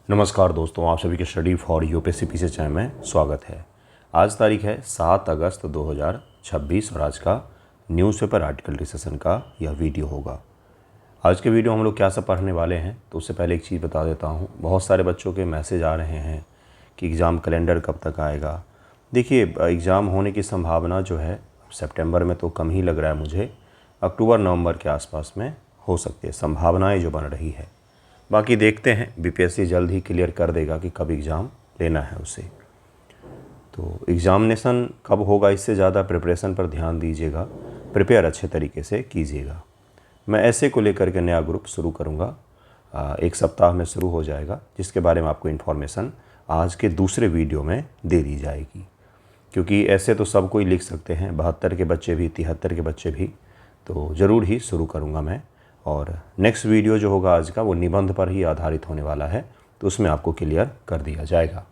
नमस्कार दोस्तों, आप सभी के study for UPSC PC channel में स्वागत है। आज तारीख है 7 अगस्त 2026 और आज का न्यूज़पेपर आर्टिकल डिस्कशन का यह वीडियो होगा। आज के वीडियो हम लोग क्या सब पढ़ने वाले हैं, तो उससे पहले एक चीज़ बता देता हूँ। बहुत सारे बच्चों के मैसेज आ रहे हैं कि एग्ज़ाम कैलेंडर कब तक आएगा। देखिए, एग्ज़ाम होने की संभावना जो है सितंबर में तो कम ही लग रहा है मुझे, अक्टूबर नवंबर के आसपास में हो सकती है, संभावनाएँ जो बन रही है। बाकी देखते हैं, बीपीएससी जल्द ही क्लियर कर देगा कि कब एग्ज़ाम लेना है उसे। तो एग्ज़ामिनेशन कब होगा, इससे ज़्यादा प्रिपरेशन पर ध्यान दीजिएगा, प्रिपेयर अच्छे तरीके से कीजिएगा। मैं ऐसे को लेकर के नया ग्रुप शुरू करूँगा, एक सप्ताह में शुरू हो जाएगा, जिसके बारे में आपको इन्फॉर्मेशन आज के दूसरे वीडियो में दे दी जाएगी। क्योंकि ऐसे तो सब कोई लिख सकते हैं, 72 के बच्चे भी, 73 के बच्चे भी, तो ज़रूर ही शुरू करूँगा मैं। और नेक्स्ट वीडियो जो होगा आज का, वो निबंध पर ही आधारित होने वाला है, तो उसमें आपको क्लियर कर दिया जाएगा।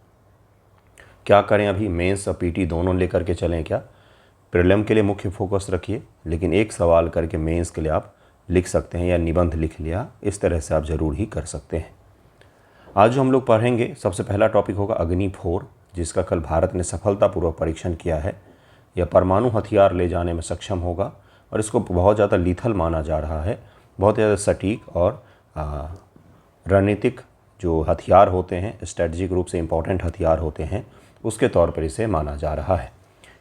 क्या करें, अभी मेंस और पीटी दोनों लेकर के चलें क्या? प्रीलिम के लिए मुख्य फोकस रखिए, लेकिन एक सवाल करके मेंस के लिए आप लिख सकते हैं, या निबंध लिख लिया, इस तरह से आप ज़रूर ही कर सकते हैं। आज जो हम लोग पढ़ेंगे, सबसे पहला टॉपिक होगा अग्नि 4, जिसका कल भारत ने सफलतापूर्वक परीक्षण किया है। यह परमाणु हथियार ले जाने में सक्षम होगा और इसको बहुत ज़्यादा लीथल माना जा रहा है। बहुत ज़्यादा सटीक और रणनीतिक जो हथियार होते हैं, स्ट्रेटजिक रूप से इम्पॉर्टेंट हथियार होते हैं, उसके तौर पर इसे माना जा रहा है।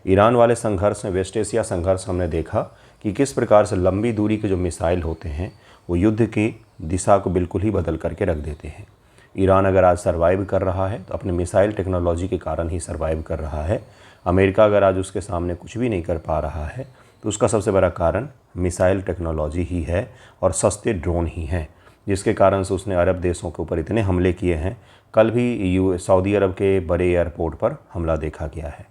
ईरान वाले संघर्ष में, वेस्ट एशिया संघर्ष, हमने देखा कि किस प्रकार से लंबी दूरी के जो मिसाइल होते हैं वो युद्ध की दिशा को बिल्कुल ही बदल करके रख देते हैं। ईरान अगर आज सर्वाइव कर रहा है तो अपने मिसाइल टेक्नोलॉजी के कारण ही सर्वाइव कर रहा है। अमेरिका अगर आज उसके सामने कुछ भी नहीं कर पा रहा है तो उसका सबसे बड़ा कारण मिसाइल टेक्नोलॉजी ही है और सस्ते ड्रोन ही हैं, जिसके कारण से उसने अरब देशों के ऊपर इतने हमले किए हैं। कल भी सऊदी अरब के बड़े एयरपोर्ट पर हमला देखा गया है।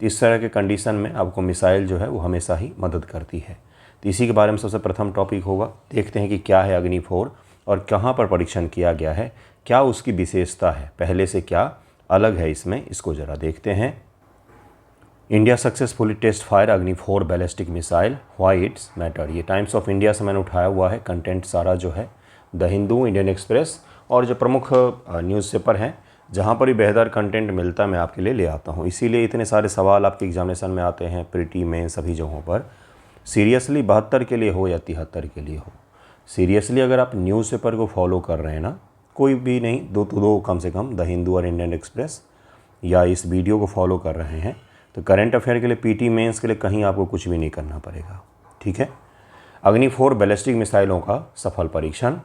तो इस तरह के कंडीशन में आपको मिसाइल जो है वो हमेशा ही मदद करती है। तो इसी के बारे में सबसे प्रथम टॉपिक होगा। देखते हैं कि क्या है अग्नि 4 और कहाँ पर परीक्षण किया गया है, क्या उसकी विशेषता है, पहले से क्या अलग है इसमें, इसको ज़रा देखते हैं। इंडिया सक्सेसफुली टेस्ट फायर अग्नि 4 ballistic missile, why it's matter. ये टाइम्स ऑफ इंडिया से मैंने उठाया हुआ है कंटेंट सारा, जो है द हिंदू, इंडियन एक्सप्रेस और जो प्रमुख न्यूज़पेपर हैं, जहाँ पर भी बेहतर कंटेंट मिलता है मैं आपके लिए ले आता हूँ। इसीलिए इतने सारे सवाल आपके एग्जामिनेशन में आते हैं, प्रीटी में, सभी जगहों पर। सीरियसली 72 के लिए हो या 73 के लिए हो, सीरियसली अगर आप न्यूज़पेपर को फॉलो कर रहे हैं ना, कोई भी नहीं, दो कम से कम, द हिंदू और इंडियन एक्सप्रेस, या इस वीडियो को फॉलो कर रहे हैं, तो करंट अफेयर के लिए, पीटी मेंस के लिए कहीं आपको कुछ भी नहीं करना पड़ेगा। ठीक है। अग्नि 4 बैलिस्टिक मिसाइलों का सफल परीक्षण।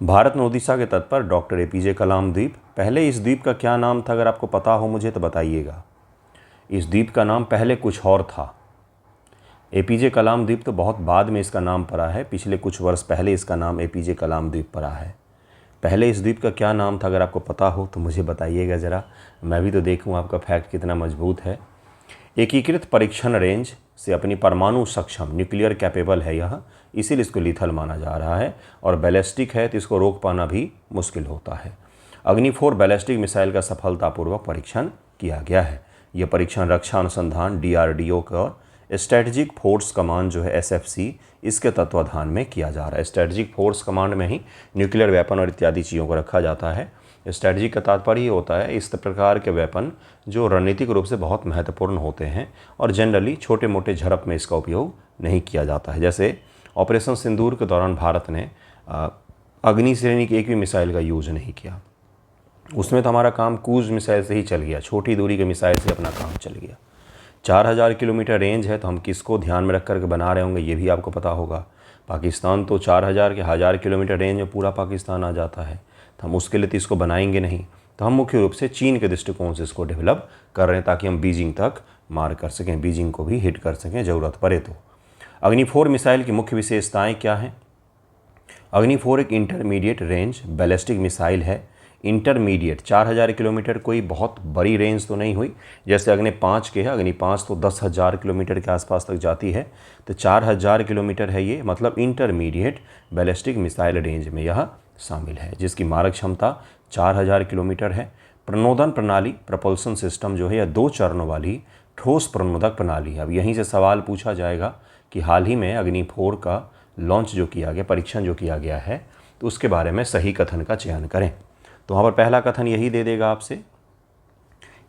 भारत ने ओडिशा के तट पर डॉक्टर एपीजे कलाम द्वीप, पहले इस द्वीप का क्या नाम था, अगर आपको पता हो मुझे तो बताइएगा। इस द्वीप का नाम पहले कुछ और था। एपीजे कलाम द्वीप तो बहुत बाद में इसका नाम पड़ा है, पिछले कुछ वर्ष पहले इसका नाम एपीजे कलाम द्वीप पड़ा है। पहले इस द्वीप का क्या नाम था, अगर आपको पता हो तो मुझे बताइएगा ज़रा, मैं भी तो देखूं आपका फैक्ट कितना मजबूत है। एकीकृत परीक्षण रेंज से अपनी परमाणु सक्षम, न्यूक्लियर कैपेबल है यह, इसीलिए इसको लीथल माना जा रहा है, और बैलिस्टिक है तो इसको रोक पाना भी मुश्किल होता है। अग्नि 4 बैलिस्टिक मिसाइल का सफलतापूर्वक परीक्षण किया गया है। यह परीक्षण रक्षा अनुसंधान, DRDO का स्ट्रेटजिक फोर्स कमांड जो है, SFC, इसके तत्वाधान में किया जा रहा है। स्ट्रेटजिक फोर्स कमांड में ही न्यूक्लियर वेपन और इत्यादि चीज़ों को रखा जाता है। स्ट्रेटजिक का तात्पर्य ही होता है इस प्रकार के वेपन जो रणनीतिक रूप से बहुत महत्वपूर्ण होते हैं और जनरली छोटे मोटे झड़प में इसका उपयोग नहीं किया जाता है। जैसे ऑपरेशन सिंदूर के दौरान भारत ने अग्नि श्रेणी की एक भी मिसाइल का यूज़ नहीं किया। उसमें तो हमारा काम क्रूज मिसाइल से ही चल गया, छोटी दूरी के मिसाइल से अपना काम चल गया। 4000 किलोमीटर रेंज है, तो हम किसको ध्यान में रख कर के बना रहे होंगे ये भी आपको पता होगा। पाकिस्तान तो 4000 के 1000 किलोमीटर रेंज में पूरा पाकिस्तान आ जाता है, तो हम उसके लिए तो इसको बनाएंगे नहीं। तो हम मुख्य रूप से चीन के दृष्टिकोण से इसको डेवलप कर रहे हैं, ताकि हम बीजिंग तक मार कर सकें, बीजिंग को भी हिट कर सकें ज़रूरत पड़े तो। अग्नि 4 मिसाइल की मुख्य विशेषताएँ क्या हैं? अग्नि 4 एक इंटरमीडिएट रेंज बैलिस्टिक मिसाइल है। इंटरमीडिएट, 4000 किलोमीटर कोई बहुत बड़ी रेंज तो नहीं हुई, जैसे अग्नि 5 के है। अग्नि 5 तो 10,000 किलोमीटर के आसपास तक जाती है, तो 4000 किलोमीटर है ये, मतलब इंटरमीडिएट बैलिस्टिक मिसाइल रेंज में यह शामिल है, जिसकी मारक क्षमता 4000 किलोमीटर है। प्रणोदन प्रणाली, प्रपल्सन सिस्टम जो है, यह 2 चरणों वाली ठोस प्रणोदक प्रणाली है। अब यहीं से सवाल पूछा जाएगा कि हाल ही में अग्नि 4 का लॉन्च जो किया गया, परीक्षण जो किया गया है, तो उसके बारे में सही कथन का चयन करें। तो वहाँ पर पहला कथन यही दे देगा आपसे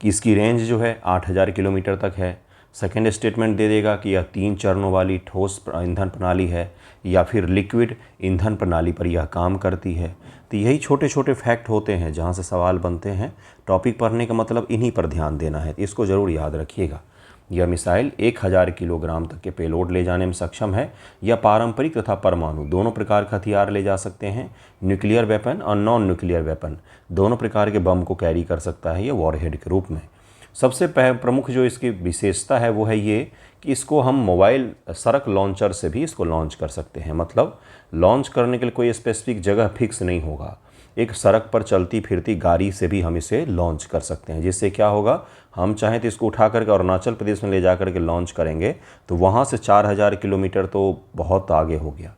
कि इसकी रेंज जो है 8000 किलोमीटर तक है। सेकेंड स्टेटमेंट दे देगा कि यह 3 चरणों वाली ठोस ईंधन प्रणाली है या फिर लिक्विड ईंधन प्रणाली पर यह काम करती है। तो यही छोटे छोटे फैक्ट होते हैं जहाँ से सवाल बनते हैं। टॉपिक पढ़ने का मतलब इन्हीं पर ध्यान देना है, इसको ज़रूर याद रखिएगा। यह मिसाइल 1000 किलोग्राम तक के पेलोड ले जाने में सक्षम है। यह पारंपरिक तथा परमाणु दोनों प्रकार का हथियार ले जा सकते हैं। न्यूक्लियर वेपन और नॉन न्यूक्लियर वेपन दोनों प्रकार के बम को कैरी कर सकता है ये वॉरहेड के रूप में। सबसे प्रमुख जो इसकी विशेषता है वो है ये कि इसको हम मोबाइल सड़क लॉन्चर से भी इसको लॉन्च कर सकते हैं। मतलब लॉन्च करने के लिए कोई स्पेसिफिक जगह फिक्स नहीं होगा, एक सड़क पर चलती फिरती गाड़ी से भी हम इसे लॉन्च कर सकते हैं। जिससे क्या होगा, हम चाहें तो इसको उठा करके अरुणाचल प्रदेश में ले जा करके लॉन्च करेंगे तो वहाँ से 4000 किलोमीटर तो बहुत आगे हो गया।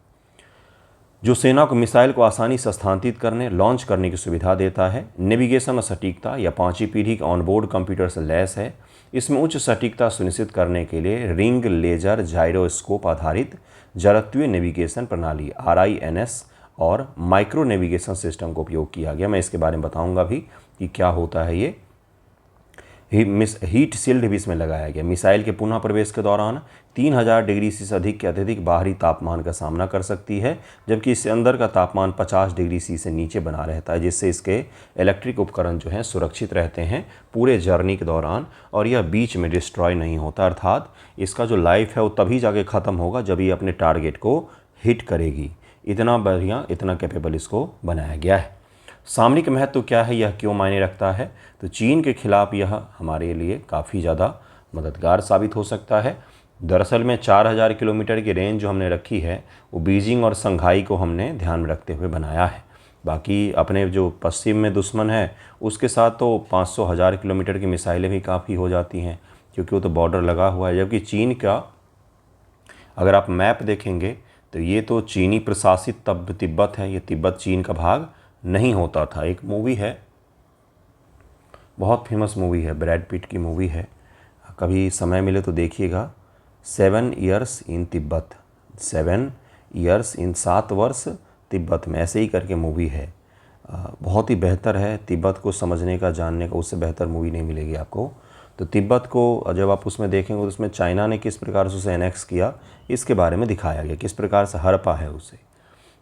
जो सेना को मिसाइल को आसानी से स्थानांतरित करने लॉन्च करने की सुविधा देता है। नेविगेशन और सटीकता या 5वीं पीढ़ी के ऑनबोर्ड कंप्यूटर से लैस है। इसमें उच्च सटीकता सुनिश्चित करने के लिए रिंग लेजर जायरोस्कोप आधारित जड़त्वीय नेविगेशन प्रणाली RINS और माइक्रो नेविगेशन सिस्टम का उपयोग किया गया। मैं इसके बारे में बताऊंगा भी कि क्या होता है ये। हीट शील्ड भी इसमें लगाया गया। मिसाइल के पुनः प्रवेश के दौरान 3000 डिग्री से अधिक के अत्यधिक बाहरी तापमान का सामना कर सकती है, जबकि इससे अंदर का तापमान 50 डिग्री सी से नीचे बना रहता है, जिससे इसके इलेक्ट्रिक उपकरण जो हैं सुरक्षित रहते हैं पूरे जर्नी के दौरान और यह बीच में डिस्ट्रॉय नहीं होता। अर्थात इसका जो लाइफ है वो तभी जाके ख़त्म होगा जब ये अपने टारगेट को हिट करेगी। इतना बढ़िया, इतना कैपेबल इसको बनाया गया है। सामरिक महत्व क्या है, यह क्यों मायने रखता है, तो चीन के खिलाफ यह हमारे लिए काफ़ी ज़्यादा मददगार साबित हो सकता है। दरअसल में 4000 किलोमीटर की रेंज जो हमने रखी है वो बीजिंग और शंघाई को हमने ध्यान में रखते हुए बनाया है। बाकी अपने जो पश्चिम में दुश्मन है उसके साथ तो 500,000 किलोमीटर की मिसाइलें भी काफ़ी हो जाती हैं, क्योंकि वो तो बॉर्डर लगा हुआ है। जबकि चीन का अगर आप मैप देखेंगे तो ये तो चीनी प्रशासित तिब्बत है, ये तिब्बत चीन का भाग नहीं होता था। एक मूवी है, बहुत फेमस मूवी है, ब्रैड पिट की मूवी है, कभी समय मिले तो देखिएगा, 7 years in Tibet, 7 years in 7 वर्ष तिब्बत में, ऐसे ही करके मूवी है। बहुत ही बेहतर है, तिब्बत को समझने का, जानने का उससे बेहतर मूवी नहीं मिलेगी आपको। तो तिब्बत को जब आप उसमें देखेंगे तो उसमें चाइना ने किस प्रकार से उसे एनेक्स किया इसके बारे में दिखाया गया, किस प्रकार से हड़पा है उसे।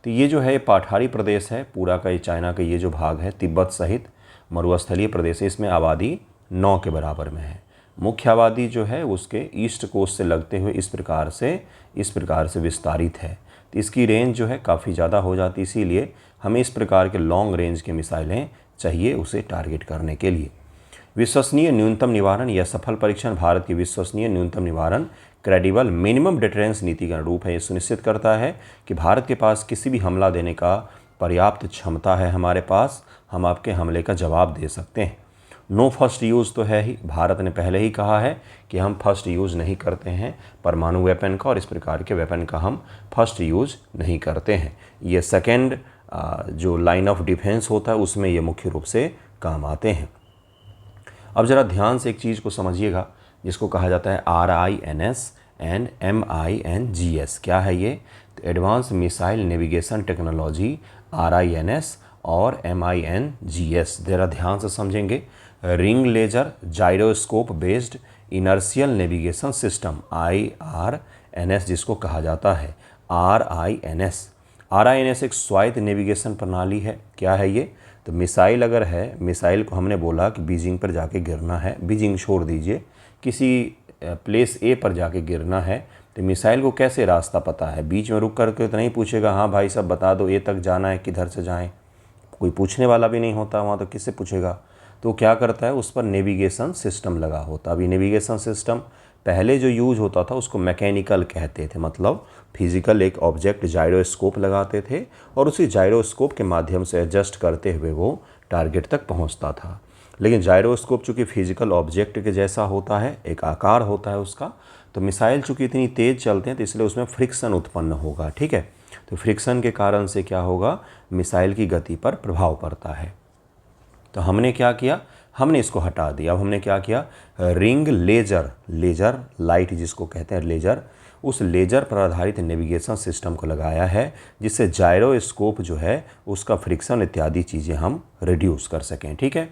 तो ये जो है पठारी प्रदेश है पूरा का, ये चाइना का ये जो भाग है तिब्बत सहित मरुस्थलीय प्रदेश है, इसमें आबादी 9 के बराबर में है। मुख्य आबादी जो है उसके ईस्ट कोस्ट से लगते हुए इस प्रकार से विस्तारित है। तो इसकी रेंज जो है काफ़ी ज़्यादा हो जाती है, इसीलिए हमें इस प्रकार के लॉन्ग रेंज के मिसाइलें चाहिए उसे टारगेट करने के लिए। विश्वसनीय न्यूनतम निवारण या सफल परीक्षण भारत की विश्वसनीय न्यूनतम निवारण क्रेडिबल मिनिमम डिटरेंस नीति का रूप है। ये सुनिश्चित करता है कि भारत के पास किसी भी हमला देने का पर्याप्त क्षमता है, हमारे पास हम आपके हमले का जवाब दे सकते हैं। नो फर्स्ट यूज़ तो है ही, भारत ने पहले ही कहा है कि हम फर्स्ट यूज़ नहीं करते हैं परमाणु वेपन का, और इस प्रकार के वेपन का हम फर्स्ट यूज़ नहीं करते हैं। ये सेकेंड जो लाइन ऑफ डिफेंस होता है उसमें ये मुख्य रूप से काम आते हैं। अब ज़रा ध्यान से एक चीज़ को समझिएगा जिसको कहा जाता है RINS एंड MINGS। क्या है ये? तो advance missile navigation technology RINS और MINGS। ज़रा ध्यान से समझेंगे। Ring laser gyroscope based inertial navigation system IRNS जिसको कहा जाता है। RINS एक स्वायत्त नेविगेशन प्रणाली है। क्या है ये? तो मिसाइल अगर है, मिसाइल को हमने बोला कि बीजिंग पर जाके गिरना है, बीजिंग छोड़ दीजिए, किसी प्लेस A पर जाके गिरना है, तो मिसाइल को कैसे रास्ता पता है? बीच में रुक करके तो नहीं पूछेगा हाँ भाई सब बता दो A तक जाना है, किधर से जाएं, कोई पूछने वाला भी नहीं होता वहाँ, तो किससे पूछेगा? तो क्या करता है, उस पर नेविगेशन सिस्टम लगा होता। अभी नेविगेशन सिस्टम पहले जो यूज होता था उसको मैकेनिकल कहते थे, मतलब फिजिकल एक ऑब्जेक्ट जायरोस्कोप लगाते थे और उसी जायरोस्कोप के माध्यम से एडजस्ट करते हुए वो टारगेट तक पहुंचता था। लेकिन जायरोस्कोप चूँकि फिजिकल ऑब्जेक्ट के जैसा होता है, एक आकार होता है उसका, तो मिसाइल चूँकि इतनी तेज़ चलते हैं तो इसलिए उसमें फ्रिक्शन उत्पन्न होगा। ठीक है, तो फ्रिक्शन के कारण से क्या होगा, मिसाइल की गति पर प्रभाव पड़ता है। तो हमने क्या किया, हमने इसको हटा दिया। अब हमने क्या किया, रिंग लेजर, लेजर लाइट जिसको कहते हैं लेजर, उस लेजर पर आधारित नेविगेशन सिस्टम को लगाया है, जिससे जायरोस्कोप जो है उसका फ्रिक्शन इत्यादि चीज़ें हम रिड्यूस कर सकें। ठीक है,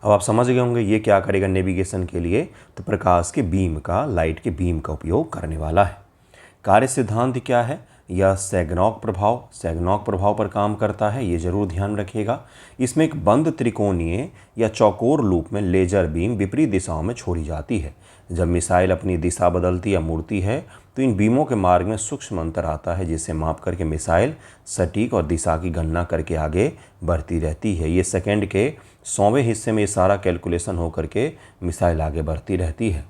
अब आप समझ गए होंगे ये क्या करेगा नेविगेशन के लिए, तो प्रकाश के बीम का, लाइट के बीम का उपयोग करने वाला है। कार्य सिद्धांत क्या है? यह सैगनॉक प्रभाव पर काम करता है, ये जरूर ध्यान रखिएगा। इसमें एक बंद त्रिकोणीय या चौकोर लूप में लेजर बीम विपरीत दिशाओं में छोड़ी जाती है। जब मिसाइल अपनी दिशा बदलती या मुड़ती है तो इन बीमों के मार्ग में सूक्ष्म अंतर आता है, जिसे माप करके मिसाइल सटीक और दिशा की गणना करके आगे बढ़ती रहती है। ये सेकेंड के 100वें हिस्से में ये सारा कैलकुलेशन होकर के मिसाइल आगे बढ़ती रहती है।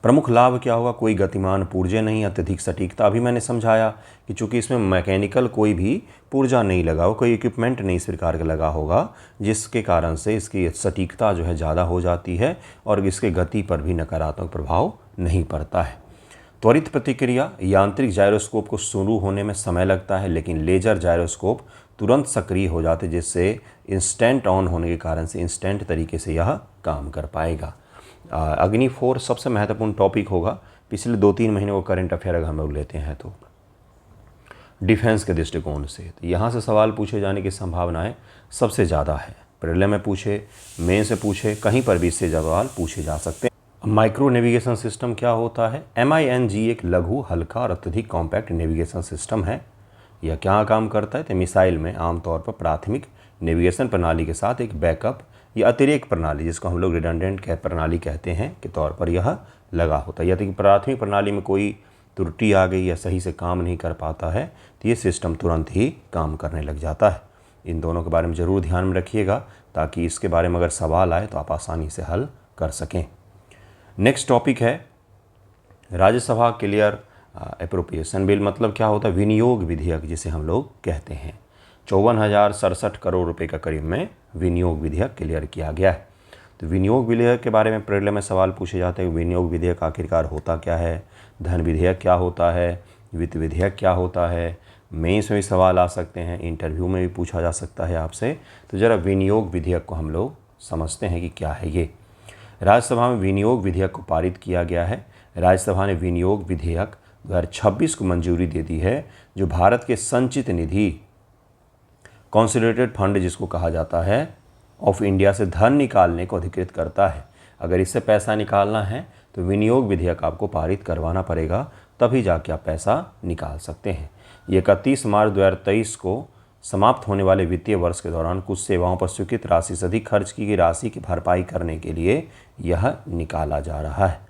प्रमुख लाभ क्या होगा? कोई गतिमान पुर्जे नहीं, अत्यधिक सटीकता। अभी मैंने समझाया कि चूंकि इसमें मैकेनिकल कोई भी पुर्जा नहीं लगा हो, कोई इक्विपमेंट नहीं इस प्रकार का लगा होगा, जिसके कारण से इसकी सटीकता जो है ज़्यादा हो जाती है और इसके गति पर भी नकारात्मक प्रभाव नहीं पड़ता है। त्वरित प्रतिक्रिया, यांत्रिक जायरोस्कोप को शुरू होने में समय लगता है, लेकिन लेजर जायरोस्कोप तुरंत सक्रिय हो जाते, जिससे इंस्टेंट ऑन होने के कारण से इंस्टेंट तरीके से यह काम कर पाएगा। अग्नि 4 सबसे महत्वपूर्ण टॉपिक होगा पिछले 2-3 महीने को करंट अफेयर अगर हम लोग लेते हैं तो डिफेंस के दृष्टिकोण से, तो यहाँ से सवाल पूछे जाने की संभावनाएं सबसे ज़्यादा है। प्रीलिम में पूछे, मेन से पूछे, कहीं पर भी इससे सवाल पूछे जा सकते हैं। माइक्रो नेविगेशन सिस्टम क्या होता है? MING एक लघु, हल्का और अत्यधिक कॉम्पैक्ट नेविगेशन सिस्टम है। यह क्या काम करता है? तो मिसाइल में आमतौर पर प्राथमिक नेविगेशन प्रणाली के साथ एक बैकअप या अतिरिक्त प्रणाली, जिसको हम लोग रिडंडेंट प्रणाली कहते हैं, के तौर पर यह लगा होता है। यदि प्राथमिक प्रणाली में कोई त्रुटि आ गई या सही से काम नहीं कर पाता है तो ये सिस्टम तुरंत ही काम करने लग जाता है। इन दोनों के बारे में ज़रूर ध्यान में रखिएगा, ताकि इसके बारे में अगर सवाल आए तो आप आसानी से हल कर सकें। नेक्स्ट टॉपिक है राज्यसभा क्लियर एप्रोप्रिएशन बिल। मतलब क्या होता है? विनियोग विधेयक जिसे हम लोग कहते हैं। 54,067 करोड़ रुपए का करीब में विनियोग विधेयक क्लियर किया गया है। तो विनियोग विधेयक के बारे में प्रीलिम में सवाल पूछे जाते हैं। विनियोग विधेयक आखिरकार होता क्या है? धन विधेयक क्या होता है? वित्त विधेयक क्या होता है? मेंस में भी सवाल आ सकते हैं, इंटरव्यू में भी पूछा जा सकता है आपसे। तो ज़रा विनियोग विधेयक को हम लोग समझते हैं कि क्या है ये। राज्यसभा में विनियोग विधेयक को पारित किया गया है। राज्यसभा ने विनियोग विधेयक 2026 को मंजूरी दे दी है, जो भारत के संचित निधि कंसोलिडेटेड फंड जिसको कहा जाता है ऑफ इंडिया से धन निकालने को अधिकृत करता है। अगर इससे पैसा निकालना है तो विनियोग विधेयक आपको पारित करवाना पड़ेगा, तभी जाके आप पैसा निकाल सकते हैं। ये 31 मार्च 2023 को समाप्त होने वाले वित्तीय वर्ष के दौरान कुछ सेवाओं पर स्वीकृत राशि से अधिक खर्च की गई राशि की भरपाई करने के लिए यह निकाला जा रहा है।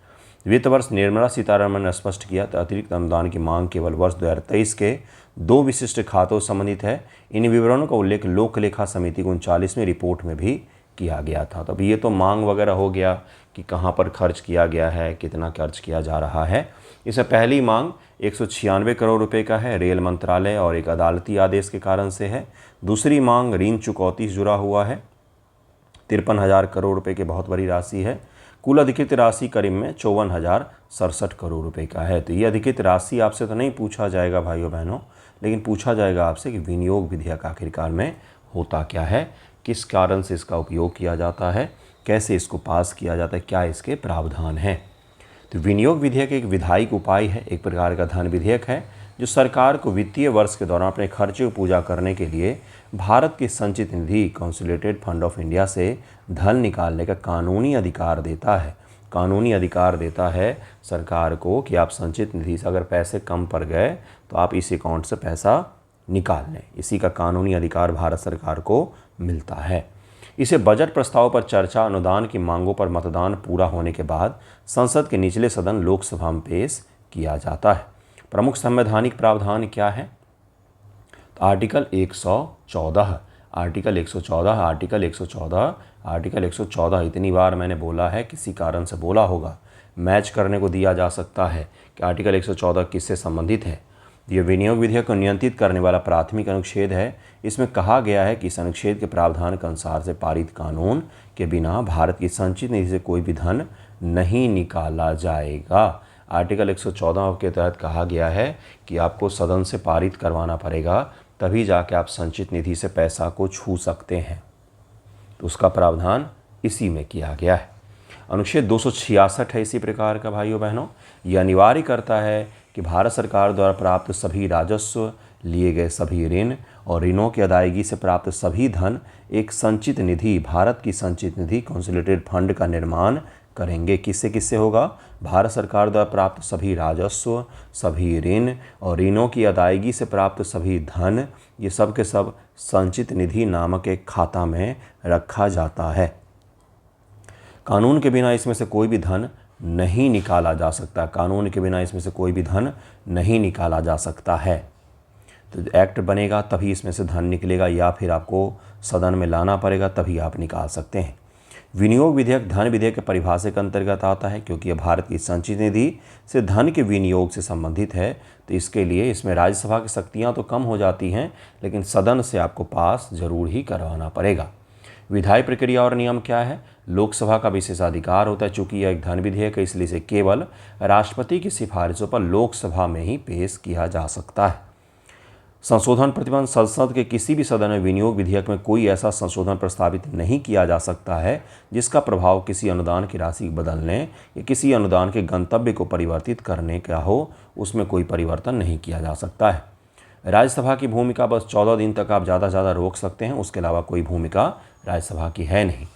वित्त वर्ष निर्मला सीतारमण ने स्पष्ट किया तो अतिरिक्त अनुदान की मांग केवल वर्ष 2023 के 2 विशिष्ट खातों से संबंधित है। इन विवरणों का उल्लेख लोक लेखा समिति की 39वीं रिपोर्ट में भी किया गया था। तो अब ये तो मांग वगैरह हो गया कि कहाँ पर खर्च किया गया है, कितना खर्च किया जा रहा है। इससे पहली मांग 196 करोड़ रुपए का है, रेल मंत्रालय और एक अदालती आदेश के कारण से है। दूसरी मांग ऋण चुकौती से जुड़ा हुआ है, 53,000 करोड़ रुपए की बहुत बड़ी राशि है। कुल अधिकृत राशि करीब में 54,067 करोड़ रुपए का है। तो ये अधिकृत राशि आपसे तो नहीं पूछा जाएगा भाइयों बहनों, लेकिन पूछा जाएगा आपसे कि विनियोग विधेयक आखिरकार में होता क्या है, किस कारण से इसका उपयोग किया जाता है, कैसे इसको पास किया जाता है, क्या इसके प्रावधान हैं। तो विनियोग विधेयक एक विधायिक उपाय है, एक प्रकार का धन विधेयक है, जो सरकार को वित्तीय वर्ष के दौरान अपने खर्चे को पूरा करने के लिए भारत की संचित निधि कंसोलिडेटेड फंड ऑफ इंडिया से धन निकालने का कानूनी अधिकार देता है। कानूनी अधिकार देता है सरकार को कि आप संचित निधि से अगर पैसे कम पड़ गए तो आप इस अकाउंट से पैसा निकाल लें। इसी का कानूनी अधिकार भारत सरकार को मिलता है। इसे बजट प्रस्ताव पर चर्चा, अनुदान की मांगों पर मतदान पूरा होने के बाद संसद के निचले सदन लोकसभा में पेश किया जाता है। प्रमुख संवैधानिक प्रावधान क्या है? आर्टिकल 114, आर्टिकल 114 इतनी बार मैंने बोला है, किसी कारण से बोला होगा, मैच करने को दिया जा सकता है कि आर्टिकल 114 किससे संबंधित है। यह विनियोग विधेयक को नियंत्रित करने वाला प्राथमिक अनुच्छेद है। इसमें कहा गया है कि इस अनुच्छेद के प्रावधान के अनुसार से पारित कानून के बिना भारत की संचित निधि से कोई भी धन नहीं निकाला जाएगा। आर्टिकल 114 के तहत कहा गया है कि आपको सदन से पारित करवाना पड़ेगा, तभी जाके आप संचित निधि से पैसा को छू सकते हैं। तो उसका प्रावधान इसी में किया गया है। अनुच्छेद 266 है इसी प्रकार का भाइयों बहनों। यह अनिवार्य करता है कि भारत सरकार द्वारा प्राप्त सभी राजस्व, लिए गए सभी ऋण और ऋणों की अदायगी से प्राप्त सभी धन एक संचित निधि, भारत की संचित निधि कंसोलिडेटेड फंड का निर्माण करेंगे। किससे किससे होगा? भारत सरकार द्वारा प्राप्त सभी राजस्व, सभी ऋण और ऋणों की अदायगी से प्राप्त सभी धन, ये सब के सब संचित निधि नामक एक खाता में रखा जाता है। कानून के बिना इसमें से कोई भी धन नहीं निकाला जा सकता। कानून के बिना इसमें से कोई भी धन नहीं निकाला जा सकता है। तो एक्ट बनेगा तभी इसमें से धन निकलेगा, या फिर आपको सदन में लाना पड़ेगा तभी आप निकाल सकते हैं। विनियोग विधेयक धन विधेयक के परिभाषा के अंतर्गत आता है, क्योंकि यह भारत की संचित निधि से धन के विनियोग से संबंधित है। तो इसके लिए इसमें राज्यसभा की शक्तियाँ तो कम हो जाती हैं, लेकिन सदन से आपको पास जरूर ही करवाना पड़ेगा। विधायी प्रक्रिया और नियम क्या है? लोकसभा का विशेषाधिकार होता है। चूंकि यह एक धन विधेयक है, इसलिए इसे केवल राष्ट्रपति की सिफारिशों पर लोकसभा में ही पेश किया जा सकता है। संशोधन प्रतिबंध संसद के किसी भी सदन में विनियोग विधेयक में कोई ऐसा संशोधन प्रस्तावित नहीं किया जा सकता है जिसका प्रभाव किसी अनुदान की राशि बदलने या किसी अनुदान के गंतव्य को परिवर्तित करने का हो, उसमें कोई परिवर्तन नहीं किया जा सकता है। राज्यसभा की भूमिका बस 14 दिन तक आप ज़्यादा से ज़्यादा रोक सकते हैं, उसके अलावा कोई भूमिका राज्यसभा की है नहीं।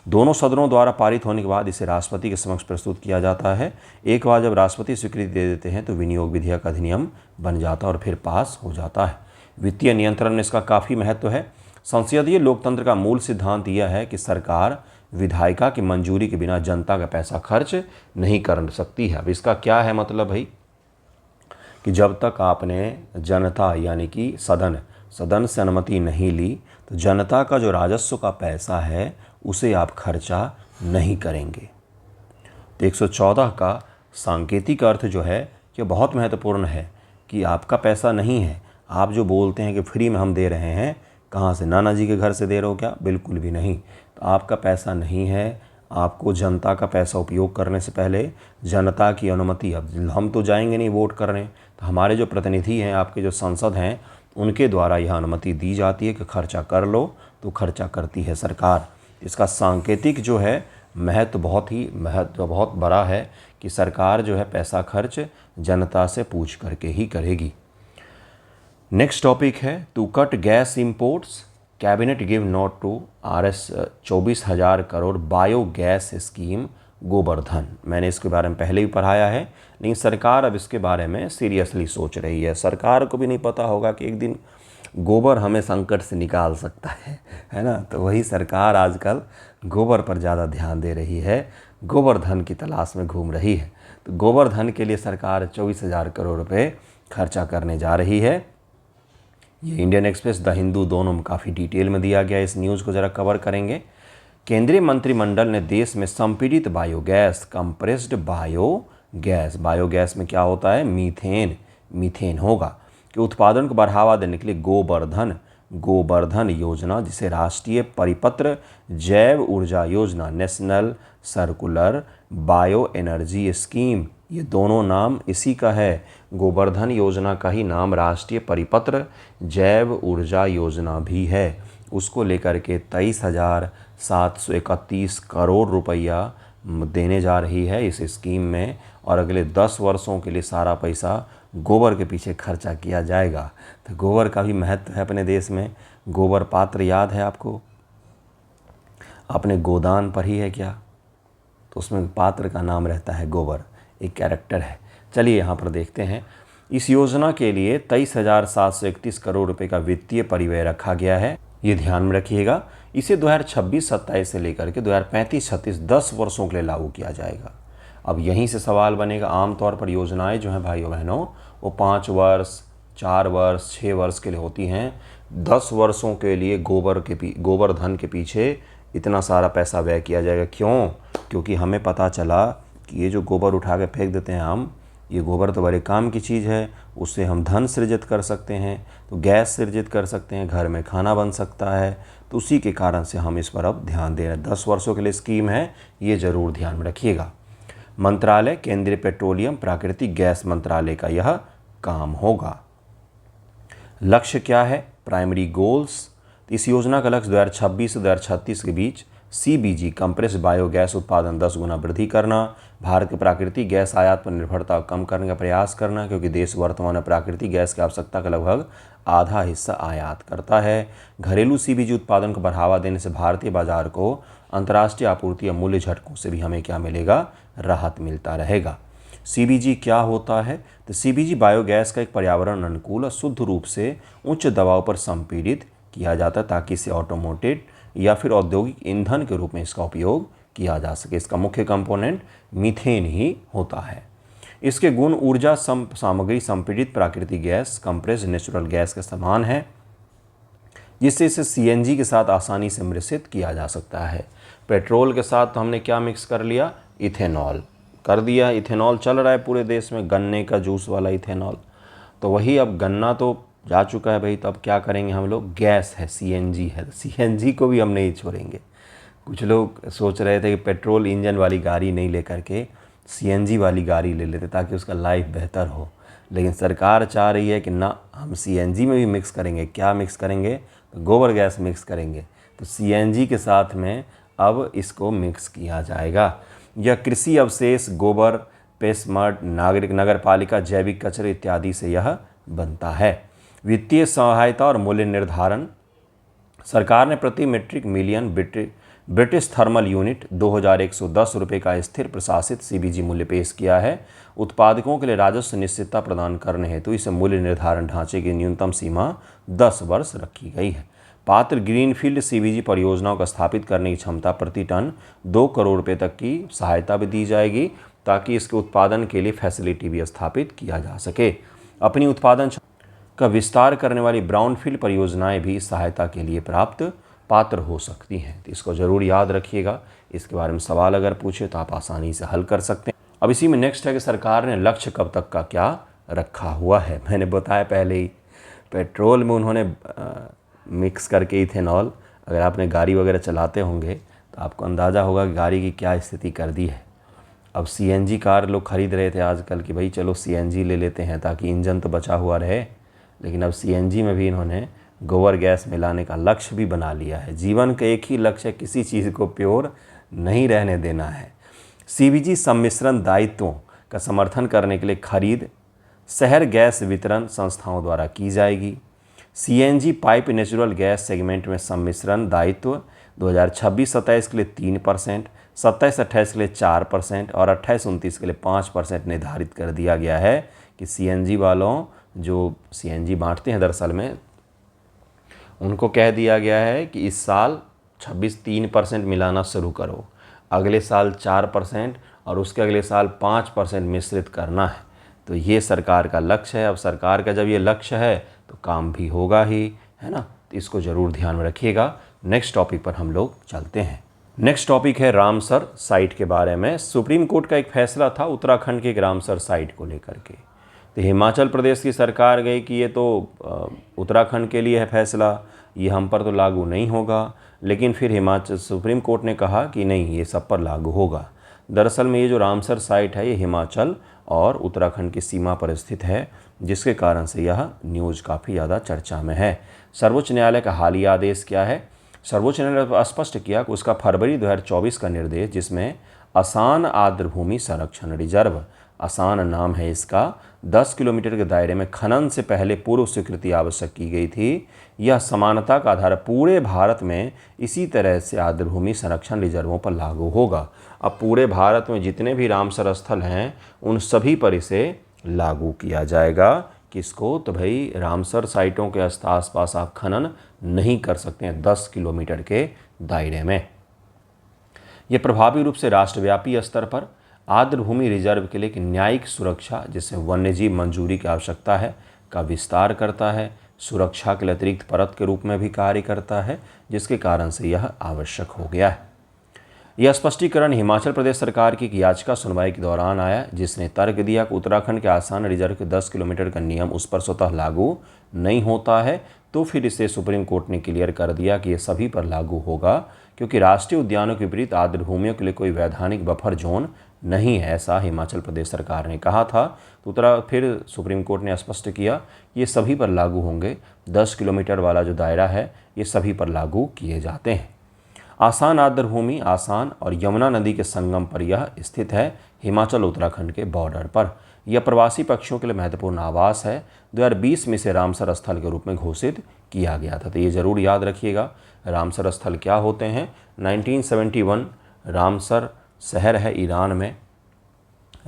दोनों सदनों द्वारा पारित होने के बाद इसे राष्ट्रपति के समक्ष प्रस्तुत किया जाता है। एक बार जब राष्ट्रपति स्वीकृति दे देते हैं तो विनियोग विधेयक अधिनियम बन जाता है और फिर पास हो जाता है। वित्तीय नियंत्रण में इसका काफ़ी महत्व है। संसदीय लोकतंत्र का मूल सिद्धांत यह है कि सरकार विधायिका की मंजूरी के बिना जनता का पैसा खर्च नहीं कर सकती है। अब इसका क्या है मतलब भाई, कि जब तक आपने जनता यानी कि सदन से अनुमति नहीं ली तो जनता का जो राजस्व का पैसा है उसे आप खर्चा नहीं करेंगे। तो 114 का सांकेतिक अर्थ जो है ये बहुत महत्वपूर्ण है कि आपका पैसा नहीं है। आप जो बोलते हैं कि फ्री में हम दे रहे हैं, कहाँ से, नाना जी के घर से दे रहे हो क्या? बिल्कुल भी नहीं। तो आपका पैसा नहीं है। आपको जनता का पैसा उपयोग करने से पहले जनता की अनुमति, अब हम तो जाएंगे नहीं वोट करने, तो हमारे जो प्रतिनिधि हैं, आपके जो सांसद हैं, उनके द्वारा यह अनुमति दी जाती है कि खर्चा कर लो, तो खर्चा करती है सरकार। इसका सांकेतिक जो है महत्व बहुत बड़ा है कि सरकार जो है पैसा खर्च जनता से पूछ करके ही करेगी। नेक्स्ट टॉपिक है to cut gas imports, cabinet give note to Rs 24,000 crore biogas scheme Gobardhan. मैंने इसके बारे में पहले भी पढ़ाया है, लेकिन सरकार अब इसके बारे में सीरियसली सोच रही है। सरकार को भी नहीं पता होगा कि एक दिन गोबर हमें संकट से निकाल सकता है ना। तो वही सरकार आजकल गोबर पर ज़्यादा ध्यान दे रही है, गोवर्धन की तलाश में घूम रही है। तो गोवर्धन के लिए सरकार 24,000 करोड़ रुपए खर्चा करने जा रही है। ये इंडियन एक्सप्रेस, द हिंदू दोनों में काफ़ी डिटेल में दिया गया। इस न्यूज़ को ज़रा कवर करेंगे। केंद्रीय मंत्रिमंडल ने देश में संपीड़ित बायोगैस, कंप्रेस्ड बायोगैस, बायोगैस में क्या होता है, मीथेन होगा, कि उत्पादन को बढ़ावा देने के लिए गोवर्धन योजना, जिसे राष्ट्रीय परिपत्र जैव ऊर्जा योजना, national circular bio energy scheme, ये दोनों नाम इसी का है। गोवर्धन योजना का ही नाम राष्ट्रीय परिपत्र जैव ऊर्जा योजना भी है। उसको लेकर के 23,731 करोड़ रुपया देने जा रही है इस स्कीम में, और अगले 10 वर्षों के लिए सारा पैसा गोबर के पीछे खर्चा किया जाएगा। तो गोबर का भी महत्व है अपने देश में। गोबर पात्र याद है आपको? अपने गोदान पर ही है क्या? तो उसमें पात्र का नाम रहता है गोबर, एक कैरेक्टर है। चलिए यहाँ पर देखते हैं। इस योजना के लिए 23,731 करोड़ रुपए का वित्तीय परिव्यय रखा गया है। ये ध्यान में रखिएगा। इसे 2026-27 से लेकर के 2035-36 10 वर्षों के लिए लागू किया जाएगा। अब यहीं से सवाल बनेगा, आमतौर पर योजनाएं जो हैं भाइयों बहनों, वो 5 वर्ष, 4 वर्ष, 6 वर्ष के लिए होती हैं। 10 वर्षों के लिए गोवर्धन के पीछे इतना सारा पैसा व्यय किया जाएगा। क्यों? क्योंकि हमें पता चला कि ये जो गोबर उठा के फेंक देते हैं हम, ये गोबर तो बड़े काम की चीज़ है। उससे हम धन सृजित कर सकते हैं, तो गैस सृजित कर सकते हैं, घर में खाना बन सकता है। तो उसी के कारण से हम इस पर अब ध्यान दे रहे हैं। 10 वर्षों के लिए स्कीम है, ये ज़रूर ध्यान में रखिएगा। मंत्रालय केंद्रीय पेट्रोलियम प्राकृतिक गैस मंत्रालय का यह काम होगा। लक्ष्य क्या है? Primary goals. इस योजना का लक्ष्य 2026 से 2036 के बीच CBG कंप्रेस्ड बायोगैस उत्पादन 10 गुना वृद्धि करना, भारत के प्राकृतिक गैस आयात पर निर्भरता कम करने का प्रयास करना, क्योंकि देश वर्तमान में प्राकृतिक गैस की आवश्यकता का लगभग आधा हिस्सा आयात करता है। घरेलू CBG उत्पादन को बढ़ावा देने से भारतीय बाजार को अंतर्राष्ट्रीय आपूर्ति या मूल्य झटकों से भी हमें क्या मिलेगा, राहत मिलता रहेगा। CBG क्या होता है? तो CBG बायोगैस का एक पर्यावरण अनुकूल और शुद्ध रूप से उच्च दबाव पर संपीड़ित किया जाता है ताकि इसे ऑटोमोटिव या फिर औद्योगिक ईंधन के रूप में इसका उपयोग किया जा सके। इसका मुख्य कंपोनेंट मीथेन ही होता है। इसके गुण ऊर्जा सामग्री संपीड़ित प्राकृतिक गैस कंप्रेस्ड नेचुरल गैस के समान है, जिससे इसे CNG के साथ आसानी से मिश्रित किया जा सकता है। पेट्रोल के साथ तो हमने क्या मिक्स कर लिया, इथेनॉल कर दिया। इथेनॉल चल रहा है पूरे देश में, गन्ने का जूस वाला इथेनॉल। तो वही अब गन्ना तो जा चुका है भाई, तो अब क्या करेंगे हम लोग, गैस है, CNG है, CNG को भी हम नहीं छोड़ेंगे। कुछ लोग सोच रहे थे कि पेट्रोल इंजन वाली गाड़ी नहीं लेकर के CNG वाली गाड़ी ले लेते ताकि उसका लाइफ बेहतर हो, लेकिन सरकार चाह रही है कि ना, हम CNG में भी मिक्स करेंगे। क्या मिक्स करेंगे, तो गोबर गैस मिक्स करेंगे। तो CNG के साथ में अब इसको मिक्स किया जाएगा। यह कृषि अवशेष, गोबर, पेस्ट मड, नगर पालिका जैविक कचरे इत्यादि से यह बनता है। वित्तीय सहायता और मूल्य निर्धारण, सरकार ने प्रति metric million British thermal unit 2110 रुपये का स्थिर प्रशासित CBG मूल्य पेश किया है। उत्पादकों के लिए राजस्व निश्चितता प्रदान करने हेतु इस मूल्य निर्धारण ढांचे की न्यूनतम सीमा 10 वर्ष रखी गई है। पात्र ग्रीनफील्ड CBG परियोजनाओं को स्थापित करने की क्षमता प्रति टन 2 करोड़ रुपये तक की सहायता भी दी जाएगी ताकि इसके उत्पादन के लिए फैसिलिटी भी स्थापित किया जा सके। अपनी उत्पादन का विस्तार करने वाली ब्राउनफील्ड परियोजनाएं भी इस सहायता के लिए पात्र हो सकती हैं। तो इसको ज़रूर याद रखिएगा। इसके बारे में सवाल अगर पूछे तो आप आसानी से हल कर सकते हैं। अब इसी में नेक्स्ट है कि सरकार ने लक्ष्य कब तक का क्या रखा हुआ है। मैंने बताया पहले ही, पेट्रोल में उन्होंने मिक्स करके इथेनॉल, अगर आपने गाड़ी वगैरह चलाते होंगे तो आपको अंदाज़ा होगा कि गाड़ी की क्या स्थिति कर दी है। अब CNG कार लोग खरीद रहे थे आजकल कि भाई चलो CNG ले लेते हैं ताकि इंजन तो बचा हुआ रहे, लेकिन अब CNG में भी इन्होंने गोबर गैस मिलाने का लक्ष्य भी बना लिया है। जीवन का एक ही लक्ष्य है, किसी चीज़ को प्योर नहीं रहने देना है। CBG सम्मिश्रण दायित्वों का समर्थन करने के लिए खरीद शहर गैस वितरण संस्थाओं द्वारा की जाएगी। CNG pipe natural gas segment में सम्मिश्रण दायित्व 2026-27 के लिए 3%, 27-28 के लिए 4% और 28-29 के लिए 5% निर्धारित कर दिया गया है कि CNG वालों जो CNG बांटते हैं, दरअसल में उनको कह दिया गया है कि इस साल 3% मिलाना शुरू करो, अगले साल 4% और उसके अगले साल 5% मिश्रित करना है। तो ये सरकार का लक्ष्य है। अब सरकार का जब ये लक्ष्य है तो काम भी होगा ही, है ना। तो इसको ज़रूर ध्यान में रखिएगा। नेक्स्ट टॉपिक पर हम लोग चलते हैं। नेक्स्ट टॉपिक है रामसर साइट के बारे में। सुप्रीम कोर्ट का एक फैसला था उत्तराखंड के एक रामसर साइट को लेकर के। तो हिमाचल प्रदेश की सरकार गई कि ये तो उत्तराखंड के लिए है फैसला, ये हम पर तो लागू नहीं होगा। लेकिन फिर हिमाचल सुप्रीम कोर्ट ने कहा कि नहीं, ये सब पर लागू होगा। दरअसल में ये जो रामसर साइट है ये हिमाचल और उत्तराखंड की सीमा पर स्थित है, जिसके कारण से यह न्यूज़ काफ़ी ज़्यादा चर्चा में है। सर्वोच्च न्यायालय का हालिया आदेश क्या है? सर्वोच्च न्यायालय ने स्पष्ट किया कि उसका फरवरी 2024 का निर्देश, जिसमें आसान आर्द्र भूमि संरक्षण रिजर्व, आसान नाम है इसका, 10 किलोमीटर के दायरे में खनन से पहले पूर्व स्वीकृति आवश्यक की गई थी। यह समानता का आधार पूरे भारत में इसी तरह से आर्द्र भूमि संरक्षण रिजर्वों पर लागू होगा। अब पूरे भारत में जितने भी रामसर स्थल हैं उन सभी पर इसे लागू किया जाएगा। किसको? तो भाई रामसर साइटों के आसपास आप खनन नहीं कर सकते हैं 10 किलोमीटर के दायरे में। यह प्रभावी रूप से राष्ट्रव्यापी स्तर पर आर्द्र भूमि रिजर्व के लिए एक न्यायिक सुरक्षा, जिसमें वन्यजीव मंजूरी की आवश्यकता है, का विस्तार करता है। सुरक्षा के अतिरिक्त परत के रूप में भी कार्य करता है, जिसके कारण से यह आवश्यक हो गया है। यह स्पष्टीकरण हिमाचल प्रदेश सरकार की एक याचिका सुनवाई के दौरान आया, जिसने तर्क दिया कि उत्तराखंड के आसान रिजर्व के 10 किलोमीटर का नियम उस पर स्वतः लागू नहीं होता है। तो फिर इसे सुप्रीम कोर्ट ने क्लियर कर दिया कि यह सभी पर लागू होगा, क्योंकि राष्ट्रीय उद्यानों के विपरीत आर्द्र भूमियों के लिए कोई वैधानिक बफर जोन नहीं है, ऐसा हिमाचल प्रदेश सरकार ने कहा था। तो फिर सुप्रीम कोर्ट ने स्पष्ट किया ये सभी पर लागू होंगे। 10 किलोमीटर वाला जो दायरा है ये सभी पर लागू किए जाते हैं। आसान आर्द्र भूमि आसान और यमुना नदी के संगम पर यह स्थित है, हिमाचल उत्तराखंड के बॉर्डर पर। यह प्रवासी पक्षियों के लिए महत्वपूर्ण आवास है। 2020 में इसे रामसर स्थल के रूप में घोषित किया गया था। तो ये ज़रूर याद रखिएगा, रामसर स्थल क्या होते हैं। 1971 रामसर शहर है ईरान में,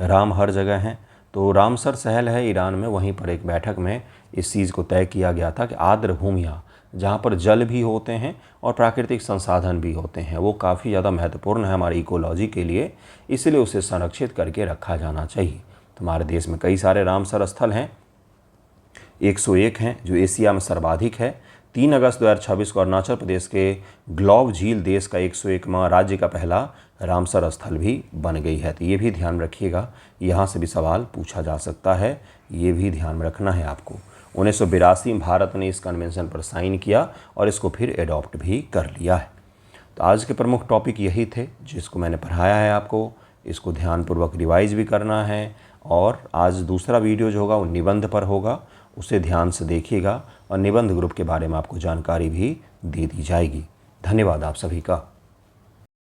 राम हर जगह हैं, तो रामसर शहर है ईरान में, वहीं पर एक बैठक में इस चीज़ को तय किया गया था कि आर्द्र भूमियाँ जहाँ पर जल भी होते हैं और प्राकृतिक संसाधन भी होते हैं वो काफ़ी ज़्यादा महत्वपूर्ण है हमारी इकोलॉजी के लिए, इसलिए उसे संरक्षित करके रखा जाना चाहिए। तो हमारे देश में कई सारे रामसर स्थल हैं, 101 हैं जो एशिया में सर्वाधिक है। 3 अगस्त 2026 को अरुणाचल प्रदेश के ग्लोव झील देश का 101वां राज्य का पहला रामसर स्थल भी बन गई है। तो ये भी ध्यान रखिएगा, यहाँ से भी सवाल पूछा जा सकता है, ये भी ध्यान में रखना है आपको। 1982 में भारत ने इस कन्वेंशन पर साइन किया और इसको फिर एडॉप्ट भी कर लिया है। तो आज के प्रमुख टॉपिक यही थे जिसको मैंने पढ़ाया है आपको, इसको ध्यानपूर्वक रिवाइज भी करना है। और आज दूसरा वीडियो जो होगा वो निबंध पर होगा, उसे ध्यान से देखिएगा और निबंध ग्रुप के बारे में आपको जानकारी भी दे दी जाएगी। धन्यवाद आप सभी का।